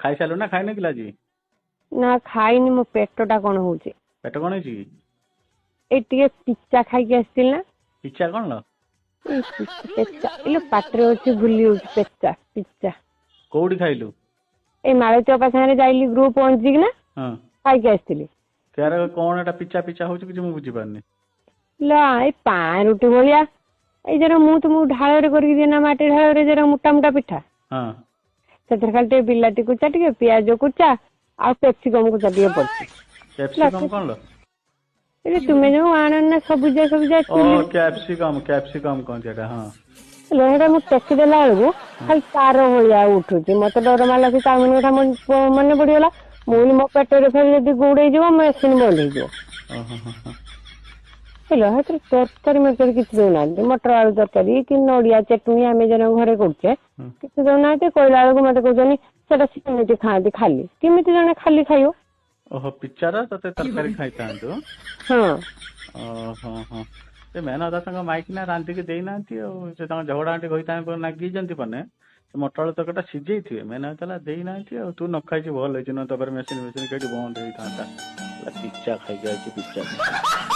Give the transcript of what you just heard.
ଖାଇସାରିଲୁ ନା ଖାଇନ କିଲା ଆଜି? ନା ଖାଇନି, ମୋ ପେଟଟା କଣ ହଉଛି। ପେଟ କଣ ହେଇଛି କି? ଏଇ ଟିକେ ପିଚା ଖାଇକି ଆସିଥିଲି ନା। ପିଚା କଣ ଲ? ପେଚା ଇଲୋ ପାଟିରେ ଅଛି ଭୁଲି ଯାଉଛି। ପେଚା ପିଚା କୋଉଠି ଖାଇଲୁ? ଏଇ ମାଳତୀ ଅପା ସାଙ୍ଗରେ ଯାଇଲି ଗ୍ରୁପ ପହଞ୍ଚିକି ନା ହଁ ଖାଇକି ଆସିଥିଲି। ତାର କଣ ଏଟା ପିଚା ପିଚା ହଉଛି କିଛି ମୁଁ ବୁଝିପାରୁନି। ଲା ଏଇ ପାଁ ରୁଟି ଭଳିଆ, ଏଇ ଯୋଉ ମୁଁ ତୁମକୁ ଢାଳରେ କରିକି ଦିଏ ନା, ମାଟି ଢାଳରେ ଯୋଉ ମୋଟା ମୋଟା ପିଠା, ହଁ ସେଥିରେ ଖାଲି ଟିକେ ବିଲାତି କୁଚା, ଟିକେ ପିଆଜ କୁଚା ଆଉ କ୍ୟାପ୍ସିକମ କୁଚା ଟିକେ ପଡିଛି। କ୍ୟାପ୍ସିକମ କଣ ଲ? ଏ ତୁମେ ଯୋଉ ଆଣ ନା ସବୁଜା ସବୁଜା ଓ ଚିଲି, କ୍ୟାପ୍ସିକମ କହନ୍ତି ଏଟା। ହଁ ସେଇଟା ମୁଁ ଟେକି ଦେଲା ବେଳକୁ ହଁ ଖାଲି ତାର ଭଳିଆ ଉଠୁଛି। ମତେ ଡର ମାରିଲା ସେ ଚାଉମିନ କଥା ମନେ ପଡିଗଲା। ମୁଁ ମୋ ପେଟରେ ଫେର ଯଦି ଗୁଡେଇଯିବ ମେସିନ୍ ବନ୍ଦ ହେଇଯିବ। ଓହୋ ହୋ ହୋ। ହେଲା ସେଥିରେ ତରକାରୀ ମରକାରୀ କିଛି ଦଉନାହାନ୍ତି। ମଟର ଆଳୁ ତରକାରୀ କି ନଡିଆ ଚଟଣି ଆମେ ଜଣ ଘରେ କରୁଛେ ହୁଁ। କିଛି ଦଉନାହାନ୍ତି। କହିଲା ବେଳକୁ ମତେ କହୁଛନ୍ତି ସେଟା ସେମିତି ଖାଆନ୍ତି ଖାଲି। କେମିତି ଜଣେ ଖାଲି ଖାଇବ? ଓହୋ ପିଚାର ତତେ ତରକାରୀ ଖାଇଥାନ୍ତୁ। ହଁ ଓହୋ ହୋ। ସେ ମେନ କଥା ତାଙ୍କ ମାଇକିନା ରାନ୍ଧିକି ଦେଇନାହାନ୍ତି ଆଉ। ସେ ତାଙ୍କ ଝଗଡା ଆଣ୍ଟି କହିଥାନ୍ତି ନାଗିଛନ୍ତି ମାନେ ମଟର ଆଳୁ ତରକାରୀଟା ସିଝେଇଥିବେ, ମେନ ହେଲା ଦେଇନାହାନ୍ତି ଆଉ। ତୁ ନ ଖାଇଛୁ ଭଲ ହେଇଛି, ନ ତାପରେ ମେସିନ କେଠି ବନ୍ଦ ହେଇଥାନ୍ତା। ପିଚା ଖାଇକି ଆଇଛି ପିଚା।